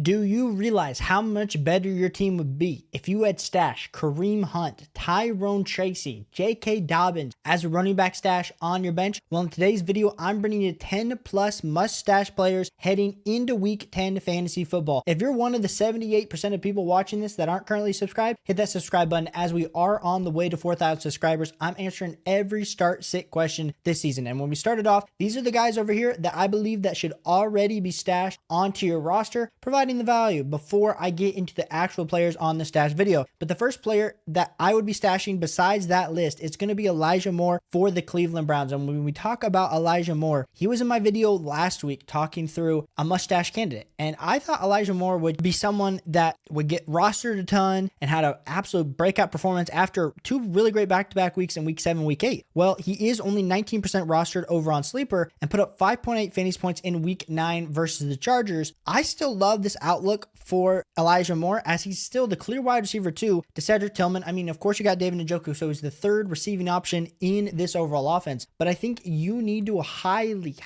Do you realize how much better your team would be if you had stashed Kareem Hunt, Tyrone Tracy, J.K. Dobbins as a running back stash on your bench? Well, in today's video, I'm bringing you 10 plus must-stash players heading into Week 10 fantasy football. If you're one of the 78% of people watching this that aren't currently subscribed, hit that subscribe button as we are on the way to 4,000 subscribers. I'm answering every start-sit question this season. And when we started off, these are the guys over here that I believe that should already be stashed onto your roster, providing the value before I get into the actual players on the stash video. But the first player that I would be stashing besides that list, it's going to be Elijah Moore for the Cleveland Browns. And when we talk about Elijah Moore, he was in my video last week talking through a must-stash candidate. And I thought Elijah Moore would be someone that would get rostered a ton and had an absolute breakout performance after two really great back-to-back weeks in week 7, week 8. Well, he is only 19% rostered over on Sleeper and put up 5.8 fantasy points in week 9 versus the Chargers. I still love this outlook for Elijah Moore as he's still the clear wide receiver 2 to Cedric Tillman. I mean, of course you got David Njoku, so he's the third receiving option in this overall offense, but I think you need to highly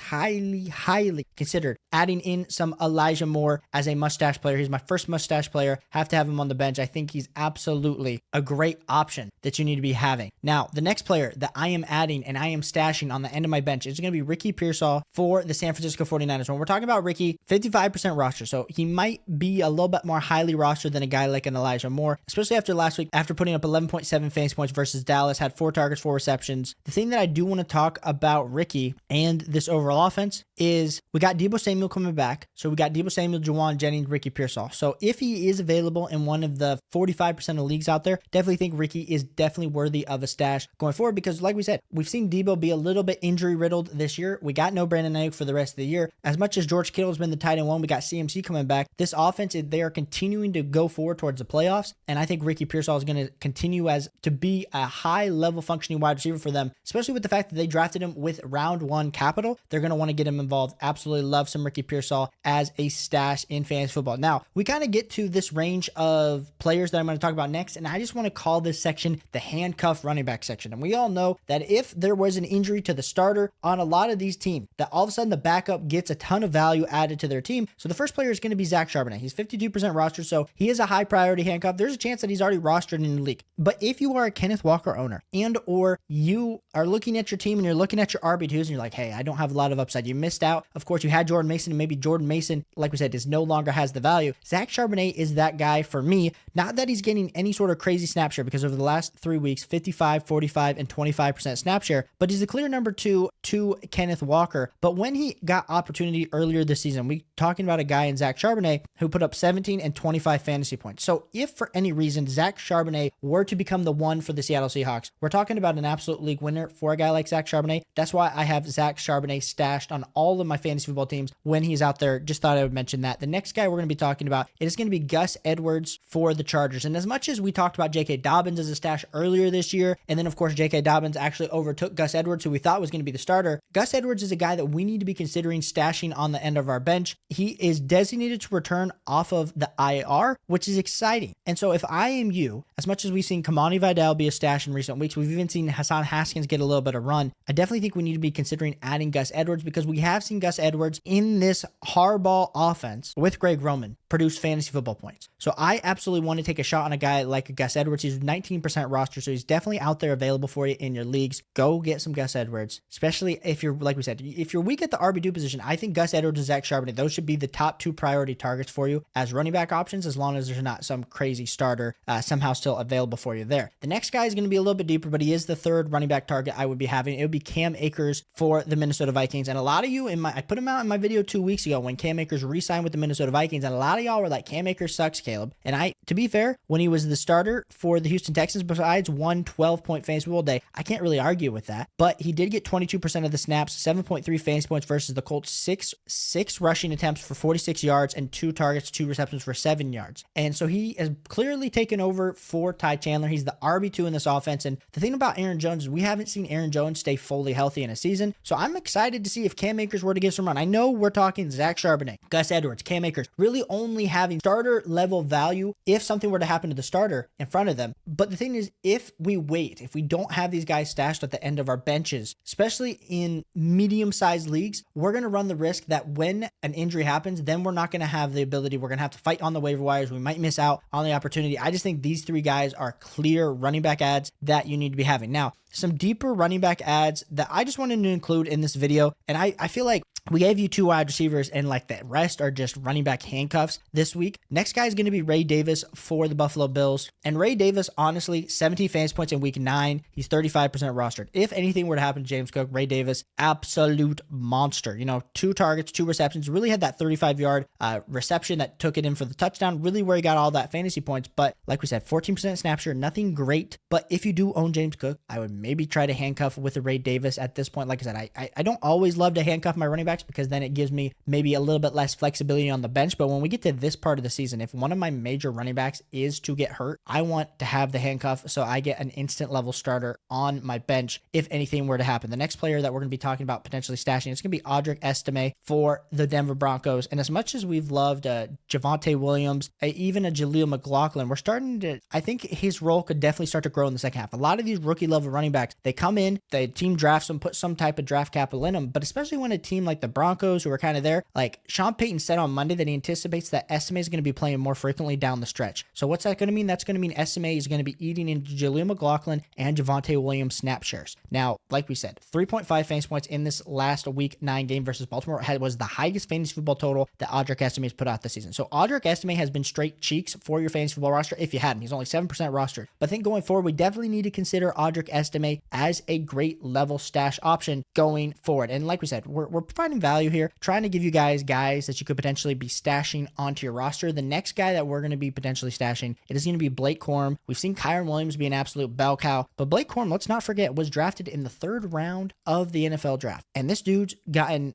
consider adding in some Elijah Moore as a mustache player. He's my first mustache player. Have to have him on the bench. I think he's absolutely a great option that you need to be having. Now, the next player that I am adding and I am stashing on the end of my bench is going to be Ricky Pearsall for the San Francisco 49ers. When we're talking about Ricky, 55% roster, so he might be a little bit more highly rostered than a guy like an Elijah Moore, especially after last week, after putting up 11.7 fantasy points versus Dallas, had 4 targets, 4 receptions. The thing that I do want to talk about Ricky and this overall offense is we got Deebo Samuel coming back. So we got Deebo Samuel, Juwan Jennings, Ricky Pearsall. So if he is available in one of the 45% of leagues out there, definitely think Ricky is definitely worthy of a stash going forward because like we said, we've seen Deebo be a little bit injury riddled this year. We got no Brandon Ayuk for the rest of the year. As much as George Kittle has been the tight end 1, we got CMC coming back. This offense, they are continuing to go forward towards the playoffs. And I think Ricky Pearsall is going to continue to be a high level functioning wide receiver for them, especially with the fact that they drafted him with round 1 capital. They're going to want to get him involved. Absolutely love some Ricky Pearsall as a stash in fantasy football. Now, we kind of get to this range of players that I'm going to talk about next, and I just want to call this section the handcuff running back section. And we all know that if there was an injury to the starter on a lot of these teams, that all of a sudden the backup gets a ton of value added to their team. So the first player is going to be Zach Charbonnet. He's 52% roster, so he is a high priority handcuff. There's a chance that he's already rostered in the league. But if you are a Kenneth Walker owner and or you are looking at your team and you're looking at your RB2s and you're like, hey, I don't have a lot of upside. You missed out. Of course, you had Jordan Mason, and maybe Jordan Mason, like we said, is no longer has the value. Zach Charbonnet is that guy for me. Not that he's getting any sort of crazy snap share because over the last 3 weeks, 55, 45, and 25% snap share, but he's the clear number 2 to Kenneth Walker. But when he got opportunity earlier this season, we talking about a guy in Zach Charbonnet who put up 17 and 25 fantasy points. So if for any reason Zach Charbonnet were to become the one for the Seattle Seahawks, we're talking about an absolute league winner for a guy like Zach Charbonnet. That's why I have Zach Charbonnet stashed on all of my fantasy football teams when he's out there. Just thought I would mention that. The next guy we're going to be talking about, it is going to be Gus Edwards for the Chargers. And as much as we talked about J.K. Dobbins as a stash earlier this year, and then of course J.K. Dobbins actually overtook Gus Edwards, who we thought was going to be the starter, Gus Edwards is a guy that we need to be considering stashing on the end of our bench. He is designated to return off of the IR, which is exciting. And so if I am you, as much as we've seen Kamani Vidal be a stash in recent weeks, we've even seen Hassan Haskins get a little bit of run. I definitely think we need to be considering adding Gus Edwards because we have seen Gus Edwards in this hardball offense with Greg Roman produce fantasy football points. So I absolutely want to take a shot on a guy like Gus Edwards. He's 19% roster, so he's definitely out there available for you in your leagues. Go get some Gus Edwards, especially if you're, like we said, if you're weak at the RB2 position. I think Gus Edwards and Zach Charbonnet, those should be the top 2 priority targets for you as running back options, as long as there's not some crazy starter somehow still available for you there. The next guy is going to be a little bit deeper, but he is the third running back target I would be having. It would be Cam Akers for the Minnesota Vikings. And a lot of you I put him out in my video 2 weeks ago when Cam Akers re-signed with the Minnesota Vikings, and a lot of y'all were like, Cam Akers sucks, Caleb. And to be fair, when he was the starter for the Houston Texans, besides one 12-point fantasy football day, I can't really argue with that. But he did get 22% of the snaps, 7.3 fantasy points versus the Colts, six rushing attempts for 46 yards and 2 targets, 2 receptions for 7 yards. And so he has clearly taken over for Ty Chandler. He's the RB2 in this offense. And the thing about Aaron Jones is we haven't seen Aaron Jones stay fully healthy in a season. So I'm excited to see if Cam Akers were to get some run. I know we're talking Zach Charbonnet, Gus Edwards, Cam Akers, really only having starter level value if something were to happen to the starter in front of them. But the thing is, if we wait, if we don't have these guys stashed at the end of our benches, especially in medium-sized leagues, we're going to run the risk that when an injury happens, then we're not going to have have the ability. We're going to have to fight on the waiver wires. We might miss out on the opportunity. I just think these 3 guys are clear running back ads that you need to be having. Now, some deeper running back ads that I just wanted to include in this video, and I feel like we gave you 2 wide receivers and like the rest are just running back handcuffs this week. Next guy is going to be Ray Davis for the Buffalo Bills. And Ray Davis, honestly, 17 fantasy points in week 9. He's 35% rostered. If anything were to happen to James Cook, Ray Davis, absolute monster. 2 targets, 2 receptions, really had that 35-yard reception that took it in for the touchdown, really where he got all that fantasy points. But like we said, 14% snap share, nothing great. But if you do own James Cook, I would maybe try to handcuff with a Ray Davis at this point. Like I said, I don't always love to handcuff my running backs because then it gives me maybe a little bit less flexibility on the bench. But when we get to this part of the season, if one of my major running backs is to get hurt, I want to have the handcuff so I get an instant level starter on my bench if anything were to happen. The next player that we're going to be talking about potentially stashing, it's going to be Audric Estime for the Denver Broncos. And as much as we've loved Javonte Williams, even a Jaleel McLaughlin, we're starting to, I think his role could definitely start to grow in the second half. A lot of these rookie level running backs, they come in, the team drafts them, put some type of draft capital in them, but especially when a team like the Broncos, who are kind of there, like Sean Payton said on Monday that he anticipates that Estime is going to be playing more frequently down the stretch. So what's that going to mean? That's going to mean Estime is going to be eating into Jaleel McLaughlin and Javonte Williams snap shares. Now, like we said, 3.5 fantasy points in this last week 9 game versus Baltimore was the highest fantasy football total that Audric Estime has put out this season. So Audric Estime has been straight cheeks for your fantasy football roster if you had him. He's only 7% rostered. But I think going forward, we definitely need to consider Audric Estime as a great level stash option going forward. And like we said, we're providing value here, trying to give you guys that you could potentially be stashing onto your roster. The next guy that we're going to be potentially stashing, it is going to be Blake Corum. We've seen Kyren Williams be an absolute bell cow, but Blake Corum, let's not forget, was drafted in the 3rd round of the NFL draft. And this dude's gotten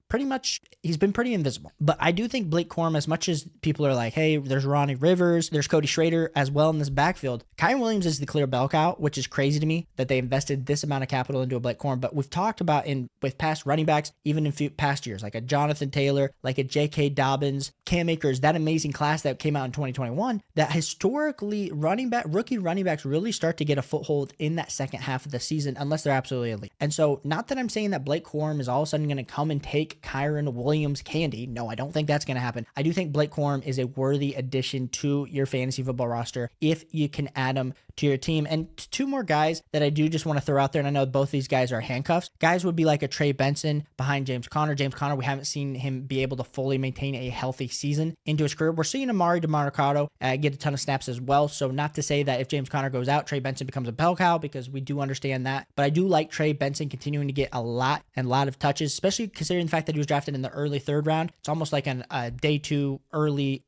he's been pretty invisible. But I do think Blake Corum, as much as people are like, hey, there's Ronnie Rivers, there's Cody Schrader as well in this backfield, Kyren Williams is the clear bell cow, which is crazy to me that they invested this amount of capital into a Blake Corum. But we've talked about with past running backs, even in past years, like a Jonathan Taylor, like a J.K. Dobbins, Cam Akers, that amazing class that came out in 2021, that historically rookie running backs really start to get a foothold in that second half of the season unless they're absolutely elite. And so not that I'm saying that Blake Corum is all of a sudden going to come and take Kyren Williams candy. No, I don't think that's going to happen. I do think Blake Corum is a worthy addition to your fantasy football roster if you can add him to your team. And 2 more guys that I do just want to throw out there, and I know both these guys are handcuffs. Guys would be like a Trey Benson behind James Conner. James Conner, we haven't seen him be able to fully maintain a healthy season into his career. We're seeing Amari DeMarcado get a ton of snaps as well. So not to say that if James Conner goes out, Trey Benson becomes a bell cow, because we do understand that. But I do like Trey Benson continuing to get a lot of touches, especially considering the fact that he was drafted in the early 3rd round. It's almost like a day 2, a late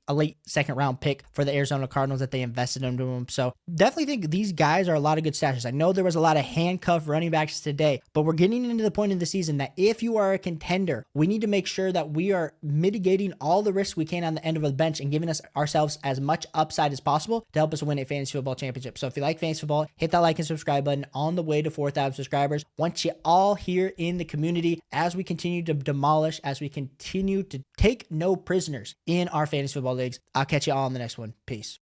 2nd round pick for the Arizona Cardinals that they invested into him. So definitely think these guys are a lot of good stashes. I know there was a lot of handcuff running backs today, but we're getting into the point in the season that if you are a contender, we need to make sure that we are mitigating all the risks we can on the end of the bench and giving ourselves as much upside as possible to help us win a fantasy football championship. So if you like fantasy football, hit that like and subscribe button on the way to 4,000 subscribers. Want you all here in the community as we continue to demolish, as we continue to take no prisoners in our fantasy football leagues. I'll catch you all on the next one. Peace.